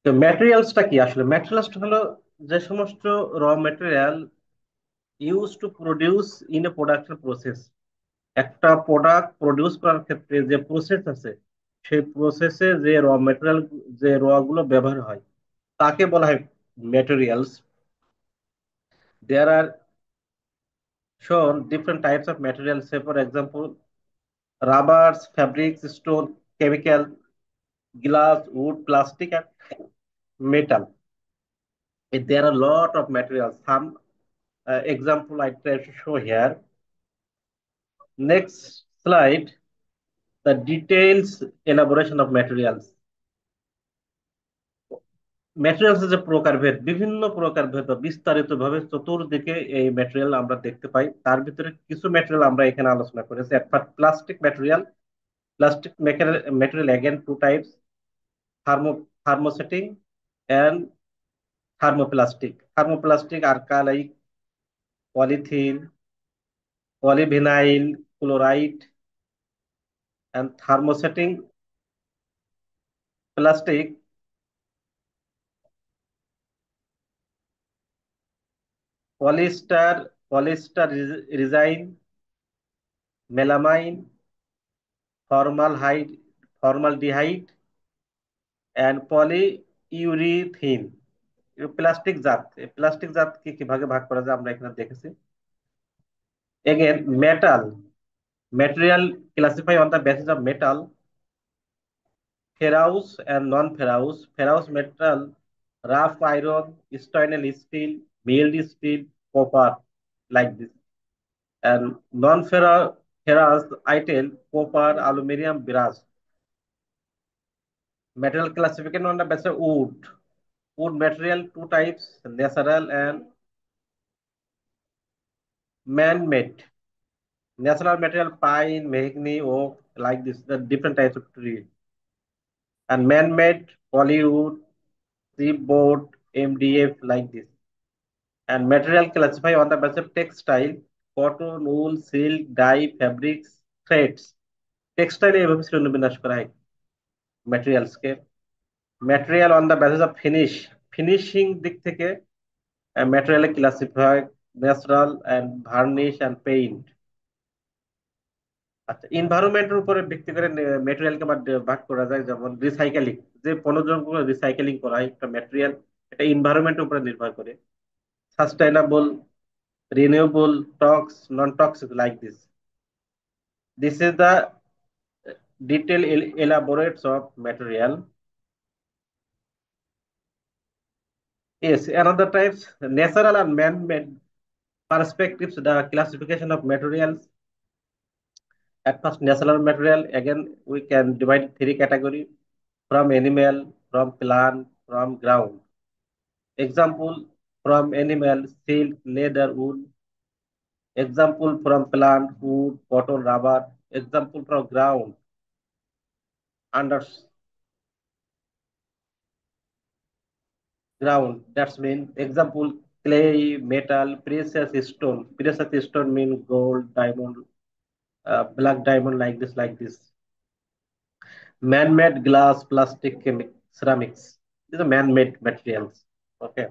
তো ম্যাটেরিয়ালসটা কি আসলে? ম্যাটেরিয়ালসটা হলো যে সমস্ত র material use to produce in a production process. একটা প্রোডাক্ট প্রডিউস করার ক্ষেত্রে যে প্রসেস আছে, সেই প্রসেসে যে র ম্যাটেরিয়াল, যে র গুলো ব্যবহার হয়, তাকে বলা হয় materials. There R shown different types of materials, say for example rubbers, fabrics, stone, chemical, glass, wood, plastic, and metal. There are a lot of materials. Some example I try to show here. Next slide, the details elaboration of materials. Materials যে প্রকারভেদ, বিভিন্ন প্রকারভেদ বা বিস্তারিত ভাবে চতুর্দিকে এই material আমরা দেখতে পাই। তার ভিতরে কিছু ম্যাটেরিয়াল আমরা এখানে আলোচনা করেছি। Plastic material, plastic material again two types: thermo thermosetting and thermoplastic. Thermoplastic are like polythene, polyvinyl chloride, and thermosetting plastic, polyester resin, melamine, formaldehyde, formaldehyde, and polyurethane. Plastic জাত, প্লাস্টিক জাত কি কি ভাগে ভাগ করা যায় আমরা এখানে দেখেছি। Again metal, material classify on the basis of metal: ferrous and non-ferrous. Ferrous metal, rough iron, stainless steel, milled steel, copper, like this. And non-ferrous item, copper, aluminum, brass. Metal classification on the basis of wood. Wood material, two types: natural and man-made. Natural material, pine, mahogany, oak, like this. The different types of tree. And man-made, polywood, chipboard, MDF, like this. And material classified on the basis of textile: cotton, wool, silk, dye, fabrics, threads. টেক্সটাইলে এভাবে শ্রেণীবিন্যাস করা হয় materials K. Material on the basis of finishing দিক থেকে material classified natural and varnish and paint. আচ্ছা, এনভায়রনমেন্টের উপরে ভিত্তি করে ম্যাটেরিয়ালকে ভাগ করা যায়। যেমন রিসাইকেলিং, যে পণ্যদ্রব্যগুলো রিসাইকেলিং করা হয় একটা ম্যাটেরিয়াল, এটা এনভায়রনমেন্টের উপরে নির্ভর করে। Sustainable, renewable, non-toxic, like this. This is the detail elaborates of material. Yes, another types, natural and man-made perspectives, the classification of materials. At first, natural material, again, we can divide three category: from animal, from plant, from ground. Example, from animal, silk, leather, wool. Example, from plant, wood, cotton, rubber. Example, from ground, under ground. That's mean example: clay, metal, precious stone. Precious stone mean gold, diamond, black diamond, like this, like this. Man-made glass, plastic, ceramics. These are man-made materials. Okay.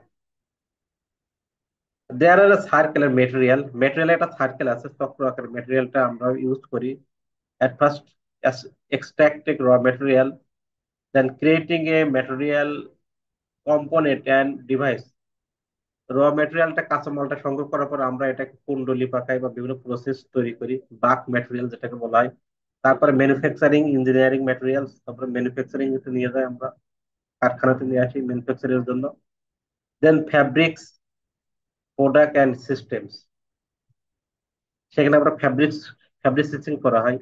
There are a circular material. Material একটা circle আছে, চক্র আকার ম্যাটেরিয়ালটা আমরা use করি at first as extracting raw material, then creating a material component and device. র ম্যাটেরিয়ালটা, কাঁচামালটা সংগ্রহ করার পর আমরা এটাকে কুণ্ডলি পাকাই বা বিভিন্ন প্রসেস তৈরি করি, বাল্ক ম্যাটেরিয়াল যেটাকে বলা হয়। তারপরে ম্যানুফ্যাকচারিং, ইঞ্জিনিয়ারিং ম্যাটেরিয়ালস, তারপরে ম্যানুফ্যাকচারিং এ নিয়ে যায়, আমরা কারখানাতে নিয়ে আসি ম্যানুফ্যাকচারিং এর জন্য। দেন ফ্যাব্রিক্স, প্রোডাক্ট অ্যান্ড সিস্টেমস, সেখানে আমরা ফ্যাব্রিক স্টিচিং করা হয়।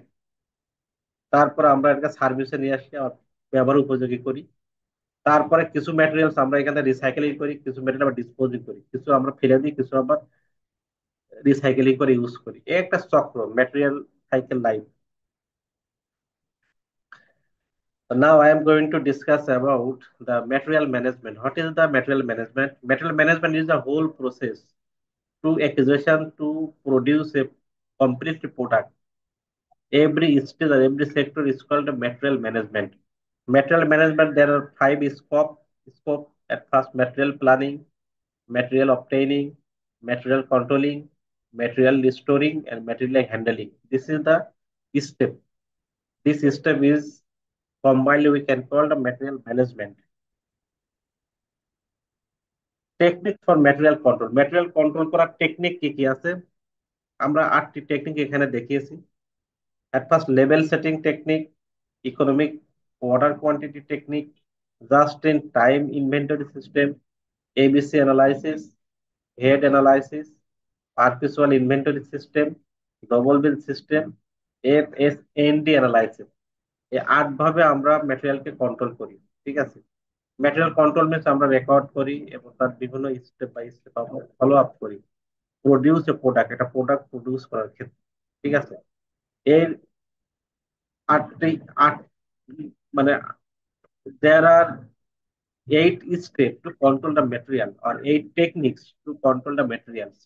তারপরে আমরা এটাকে সার্ভিসে নিয়ে আসি আর ব্যবহার উপযোগী করি। তারপরে কিছু ম্যাটেরিয়ালস আমরা এখানে রিসাইকেলিং করি, কিছু ম্যাটেরিয়াল আবার ডিসপোজিং করি, কিছু আমরা ফেলে দিই, কিছু আবার রিসাইকেলিং করে ইউজ করি। এই একটা চক্র, material cycle life. Now I am going to discuss about the material management. What is the material management? Material management is the whole process to acquisition to produce a complete product. Every stage or every sector is called a material management. Material management, there are five scope. scope. At first, material planning, material obtaining, material controlling, material restoring, and material handling. This is the step. This step is combined we can call the material management. Technique for material control, material control করার technique কি কি আছে? আমরা 8টি technique এখানে দেখিয়েছি। At first, level setting technique, economic order quantity technique, just in time inventory system, ABC analysis, head analysis, perpetual inventory system, double bill system, FSND analysis। এই 8 ভাবে আমরা ম্যাটেরিয়ালকে কন্ট্রোল করি। ঠিক আছে, ম্যাটেরিয়াল কন্ট্রোল মিনস আমরা record করি এবং তার বিভিন্ন স্টেপ বাই স্টেপ আমরা ফলো আপ করি প্রডিউস এ প্রোডাক্ট, একটা প্রোডাক্ট প্রডিউস করার ক্ষেত্রে। ঠিক আছে, এর আটটি আট মানে there are 8 steps to control the material or 8 techniques to control the materials।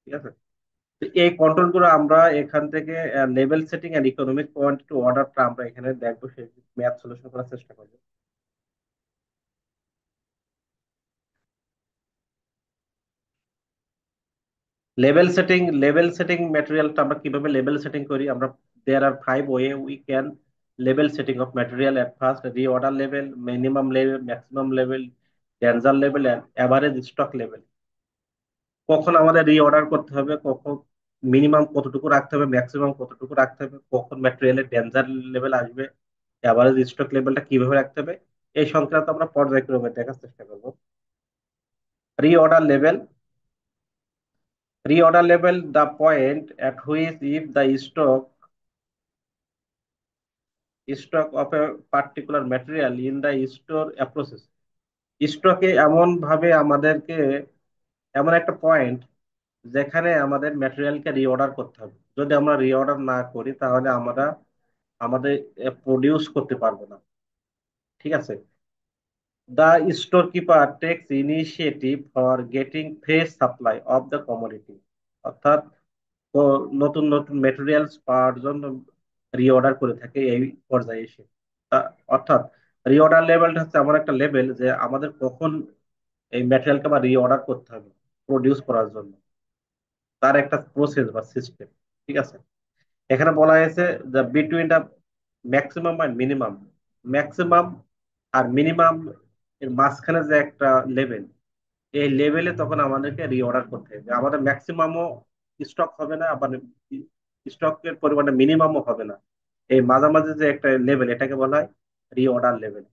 ঠিক আছে, তো এই কন্ট্রোল গুলো আমরা এখান থেকে level setting and economic quantity অর্ডারটা আমরা এখানে দেখবো, সেই ম্যাথ সলিউশন করার চেষ্টা করবো। লেভেল সেটিং ম্যাটেরিয়ালটা আমরা কিভাবে লেভেল সেটিং করি? আমরা there are 5 way we can level setting of material. At first, reorder level, minimum level, maximum level, danger level, average stock level. কখন আমাদের রিঅর্ডার করতে হবে, কখন মিনিমাম কতটুকু রাখতে হবে, ম্যাক্সিমাম কতটুকু রাখতে হবে, কখন ম্যাটেরিয়ালের ডেঞ্জার লেভেল আসবে, এভারেজ স্টক লেভেলটা কিভাবে রাখতে হবে, এই সংক্রান্ত আমরা পর্যায়ক্রমে দেখার চেষ্টা করব। Reorder level, the point at which if the stock of a particular material in the store approaches, স্টকে এমন ভাবে আমাদেরকে, এমন একটা পয়েন্ট যেখানে আমাদের ম্যাটেরিয়ালকে রিঅর্ডার করতে হবে। যদি আমরা রিঅর্ডার না করি তাহলে আমরা আমাদের প্রডিউস করতে পারবো না। ঠিক আছে, the store keeper takes initiative for getting fresh supply of the commodity. অর্থাৎ তো নতুন নতুন মেটেরিয়ালস পাওয়ার জন্য রিঅর্ডার করে থাকে এই পর্যায়ে এসে। অর্থাৎ রিঅর্ডার লেভেলটা হচ্ছে এমন একটা লেভেল যে আমাদের কখন এই ম্যাটেরিয়ালকে আবার রিঅর্ডার করতে হবে প্রডিউস করার জন্য, তার একটা প্রসেস বা সিস্টেম। ঠিক আছে, এখানে বলা হয়েছে যে বিটুইন দা ম্যাক্সিমাম আর মিনিমাম, ম্যাক্সিমাম আর মিনিমাম এর মাঝখানে যে একটা লেভেল, এই লেভেলে তখন আমাদেরকে রিঅর্ডার করতে হবে। আমাদের ম্যাক্সিমামও স্টক হবে না, আবার স্টকের পরিমাণে মিনিমামও হবে না। এই মাঝামাঝি যে একটা লেভেল, এটাকে বলা হয় রিঅর্ডার লেভেল,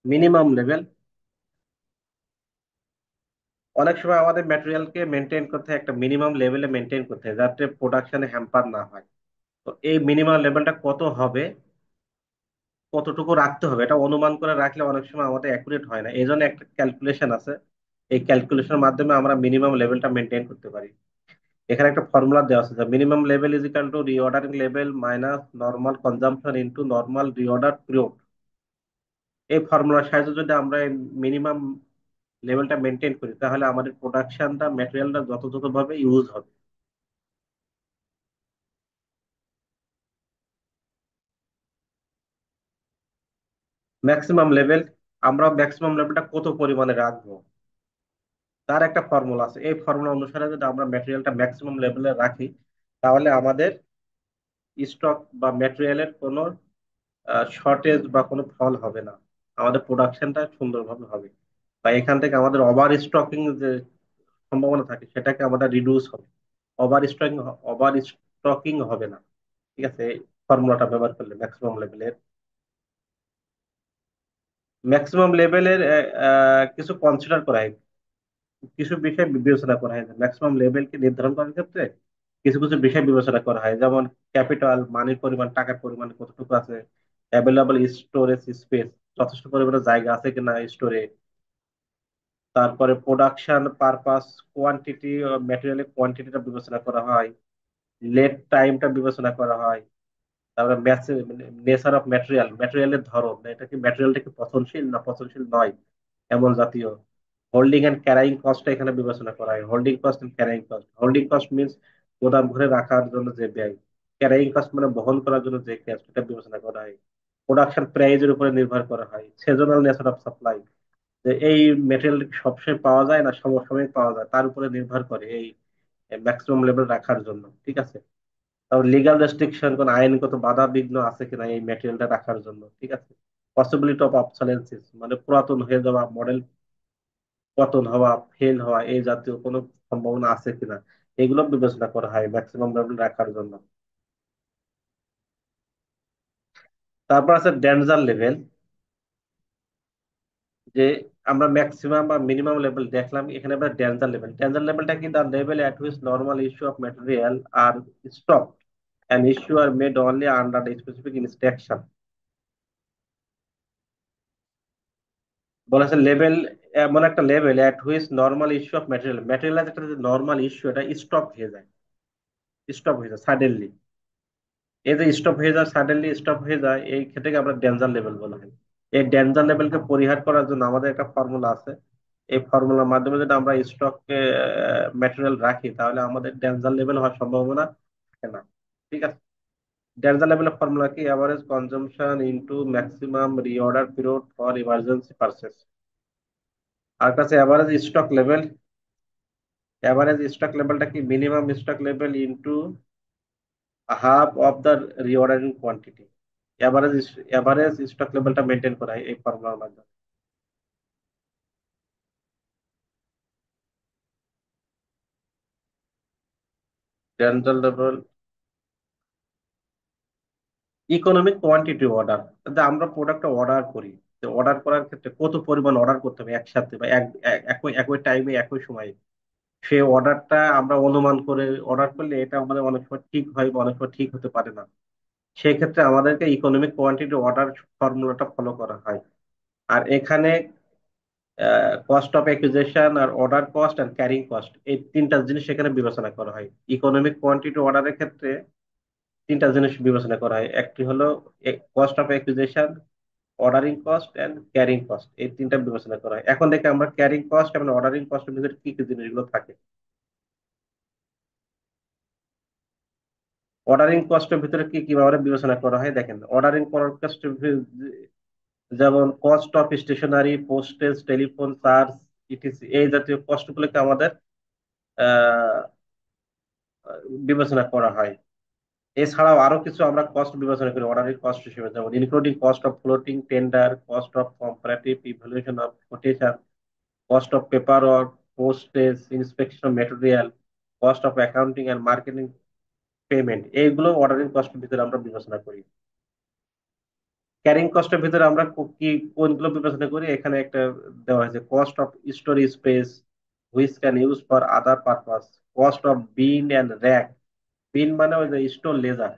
মিনিমাম লেভেল। অনেক সময় আমাদের ম্যাটেরিয়ালকে মেনটেন করতে হয় একটা মিনিমাম লেভেলে মেনটেন করতে হয় যাতে প্রোডাকশনে হ্যাম্পার না হয়। তো এই মিনিমাম লেভেলটা কত হবে, কতটুকু রাখতে হবে, এটা অনুমান করে রাখলে অনেক সময় আমাদের অ্যাকুরেট হয় না। এই জন্য একটা ক্যালকুলেশন আছে, এই ক্যালকুলেশনের মাধ্যমে আমরা মিনিমাম লেভেলটা মেনটেন করতে পারি। এখানে একটা ফর্মুলা দেওয়া আছে, minimum level is equal two reordering level minus normal consumption into normal reorder period. এই ফর্মুলার সাহায্যে যদি আমরা মিনিমাম লেভেলটা মেনটেন করি তাহলে আমাদের প্রোডাকশনটা, ম্যাটেরিয়ালটা যথাযথভাবে ইউজ হবে। ম্যাক্সিমাম লেভেল, আমরা ম্যাক্সিমাম লেভেলটা কত পরিমাণে রাখবো তার একটা ফর্মুলা আছে। এই ফর্মুলা অনুসারে যদি আমরা ম্যাটেরিয়ালটা ম্যাক্সিমাম লেভেলে রাখি তাহলে আমাদের স্টক বা ম্যাটেরিয়ালের কোনো শর্টেজ বা কোনো ফল হবে না, আমাদের প্রোডাকশনটা সুন্দরভাবে হবে। বা এখান থেকে আমাদের ওভার স্টকিং যে সম্ভাবনা থাকে সেটাকে আমাদের রিডিউস হবে, ওভার স্টকিং হবে না। ঠিক আছে, এই ফর্মুলাটা ব্যবহার করলে ম্যাক্সিমাম লেভেলের কিছু কনসিডার করা হয়, কিছু বিষয় বিবেচনা করা হয়। ম্যাক্সিমাম লেভেলকে নির্ধারণ করার ক্ষেত্রে কিছু কিছু বিষয় বিবেচনা করা হয়, যেমন ক্যাপিটাল, মানির পরিমাণ, টাকার পরিমাণ কতটুকু আছে, অ্যাভেলেবল স্টোরেজ স্পেস, যথেষ্ট পরিমাণে জায়গা আছে কিনা স্টোরে, তারপরে প্রোডাকশন পারপাস, কোয়ান্টিটি, ম্যাটেরিয়ালের কোয়ান্টিটিটা বিবেচনা করা হয়, লেট টাইমটা বিবেচনা করা হয়, তারপরে নেচার অফ ম্যাটেরিয়াল, ম্যাটেরিয়ালের ধরন, এটা কি ম্যাটেরিয়ালটা কি পচনশীল না পচনশীল নয় এমন জাতীয়, হোল্ডিং এন্ড ক্যারাইং কস্টটা এখানে বিবেচনা করা হয়। Holding cost and carrying cost, holding cost means গোদাম ঘরে রাখার জন্য যে ব্যয়, ক্যারাইং কস্ট মানে বহন করার জন্য যে কস্ট, এটা বিবেচনা করা হয়। প্রোডাকশন প্রাইজের উপরে নির্ভর করা হয়। সেজনাল নেচার অফ সাপ্লাই, যে এই মেটেরিয়াল সবসময় পাওয়া যায় না সমসাময়িক পাওয়া যায়, তার উপরে নির্ভর করে এই ম্যাক্সিমাম লেভেল রাখার জন্য। ঠিক আছে। তারপর লিগাল রেস্ট্রিকশন, কোন আইনগত বাধা বিঘ্ন আছে কিনা এই ম্যাটেরিয়ালটা রাখার জন্য। ঠিক আছে। পসিবিলিটি অফ অবসোলেন্সিস, মানে পুরাতন হয়ে যাওয়া, মডেল পতন হওয়া, ফেল হওয়া, এই জাতীয় কোনো সম্ভাবনা আছে কিনা, এগুলো বিবেচনা করা হয় ম্যাক্সিমাম লেভেল রাখার জন্য। তারপর আছে ডেঞ্জার লেভেল, যে আমরা ম্যাক্সিমাম বা মিনিমাম লেভেল দেখলাম, এখানে আমরা ডেঞ্জার লেভেল। ডেঞ্জার লেভেলটা কি, the level at which normal issue of material are stop and issue are made only under the specific instruction। বলেছে লেভেল, এমন একটা level at which normal issue of material, material একটা যে normal issue, এটা stop হয়ে যায়, stop হয়ে যায় সাডেনলি। এই যে স্টপ হয়ে যায় সাডেনলি, স্টপ হয়ে যায়, এই ক্ষেত্রে আমরা ডেঞ্জার লেভেল বলা হয়। এই ডেঞ্জার লেভেলকে পরিহার করার জন্য আমাদের একটা ফর্মুলা আছে। এই ফর্মুলার মাধ্যমে যদি আমরা স্টকে ম্যাটেরিয়াল রাখি, তাহলে আমাদের ডেঞ্জার লেভেল হওয়ার সম্ভাবনা থাকে না। ঠিক আছে। ডেঞ্জার লেভেলের ফর্মুলা কি, average consumption into maximum reorder period for emergency purchase. আর কাছে average stock level, average stock লেভেলটা কি, minimum stock level into half of the reordering quantity. Average average stock লেভেলটা মেনটেন করা হয় এই ফর্মুলার মাধ্যমে। Danger level, economic quantity order, আমরা প্রোডাক্টটা অর্ডার করি, অর্ডার করার ক্ষেত্রে কত পরিমাণ অর্ডার করতে হবে একসাথে, বা একই একই টাইমে একই সময়ে, সেই অর্ডারটা আমরা অনুমান করে অর্ডার করলে এটা আমাদের অনেক সময় ঠিক হয় বা অনেক সময় ঠিক হতে পারে না। সেই ক্ষেত্রে আমাদেরকে ইকোনমিক কোয়ান্টিটি অর্ডার ফর্মুলাটা ফলো করা হয়। আর এখানে কস্ট অফ অ্যাকুইজিশন আর অর্ডার কস্ট আর ক্যারিং কস্ট, এই তিনটা জিনিস এখানে বিবেচনা করা হয়। ইকোনমিক কোয়ান্টিটি অর্ডারের ক্ষেত্রে তিনটা জিনিস বিবেচনা করা হয়, একটি হলো cost of acquisition, ordering cost and carrying cost, এই তিনটা বিবেচনা করা হয়। এখন দেখে আমরা ক্যারিং কস্ট এবং অর্ডারিং কস্টের ভিতরে কি কি জিনিসগুলো থাকে। অর্ডারিং কস্টের ভিতরে কি কি ভাবে বিবেচনা করা হয় দেখেন। অর্ডারিং কস্ট যেমন cost of stationery, postage, telephone charge, etc, এই জাতীয় কস্ট গুলোকে আমাদের আহ, বিবেচনা করা হয়। এছাড়াও আরো কিছু আমরা কস্ট বিবেচনা করি অর্ডারিং কস্ট হিসেবে, যেমন including cost of floating tender, cost of comparative evaluation of quotation, cost of paper work, postage, inspection of material, cost of accounting and marketing payment, এইগুলো অর্ডারিং কস্টের ভিতরে আমরা বিবেচনা করি। ক্যারিং কস্টের ভিতরে আমরা কি কোনগুলো বিবেচনা করি, এখানে একটা দেওয়া হয়েছে, cost of storage space which can use for other purpose, cost of bin and rack, bin মানে ওই যে store ledger,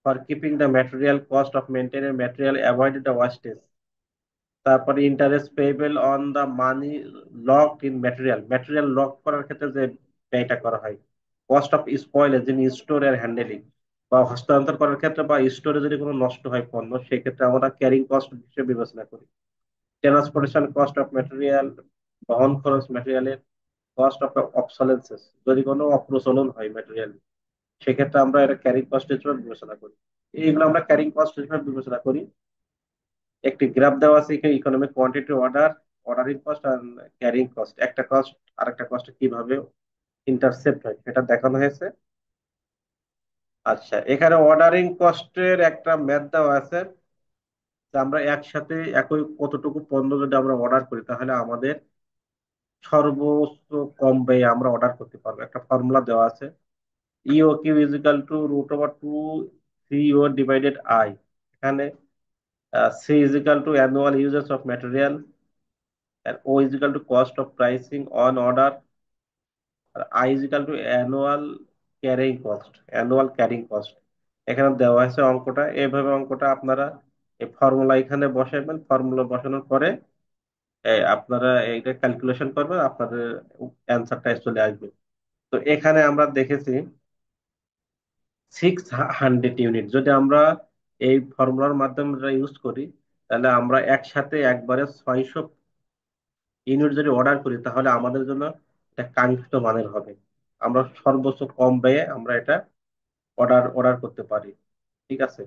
for keeping the material, cost of মেনটেনের ম্যাটেরিয়াল অ্যাভয়েড দ্য ওয়াস্টেজ। তারপরে interest payable on the money lock in material, material lock করার ক্ষেত্রে যে ব্যয়টা করা হয়। কস্ট অফ স্পয়েল যিনি স্টোর এর হ্যান্ডেলিং, বা হস্তান্তর করার ক্ষেত্রে বা স্টোরে যদি কোনো নষ্ট হয় পণ্য, সেক্ষেত্রে আমরা ক্যারিং কস্ট হিসেবে বিবেচনা করি। ট্রান্সপোর্টেশন কস্ট অফ ম্যাটেরিয়াল, বহন খরচ ম্যাটেরিয়ালের, কস্ট অফ অবসোলেন্সেস, যদি কোনো অপ্রচলন হয় ম্যাটেরিয়াল, সেক্ষেত্রে আমরা এটা ক্যারিং কস্ট হিসেবে বিবেচনা করি। এইগুলো আমরা ক্যারিং কস্ট হিসেবে বিবেচনা করি। একটি গ্রাফ দেওয়া আছে এখানে, economic quantity order, ordering cost আর ক্যারিং কস্ট, একটা কস্ট আরেকটা কস্ট কিভাবে ইন্টারসেপ্ট হয় সেটা দেখানো হয়েছে। আচ্ছা, এখানে অর্ডারিং কস্টের একটা ম্যাথ দেওয়া আছে, যে আমরা একসাথে একই কতটুকু পণ্য যদি আমরা অর্ডার করি, তাহলে আমাদের সর্বোচ্চ কম ব্যয়ে আমরা অর্ডার করতে পারবো। একটা ফর্মুলা দেওয়া আছে, E O Q is equal to root over two C O divided I. এখানে C is equal to annual usages of material, আর O is equal to cost of pricing on order, আর I is equal to annual carrying cost, annual carrying cost. এখানে দেওয়া আছে অঙ্কটা, এইভাবে অঙ্কটা আপনারা এই ফর্মুলা এখানে বসাবেন, ফর্মুলা বসানোর পরে আপনারা এইটা ক্যালকুলেশন করবেন, আপনাদের অ্যান্সারটা চলে আসবে। তো এখানে আমরা দেখেছি 600 ইউনিট, যদি আমরা এই ফর্মুলার মাধ্যমে ইউজ করি, তাহলে আমরা একসাথে একবারে 600 ইউনিট যদি অর্ডার করি, তাহলে আমাদের জন্য এটা কাঙ্ক্ষিত মানের হবে। আমরা সর্বোচ্চ কম ব্যয়ে আমরা এটা অর্ডার অর্ডার করতে পারি। ঠিক আছে।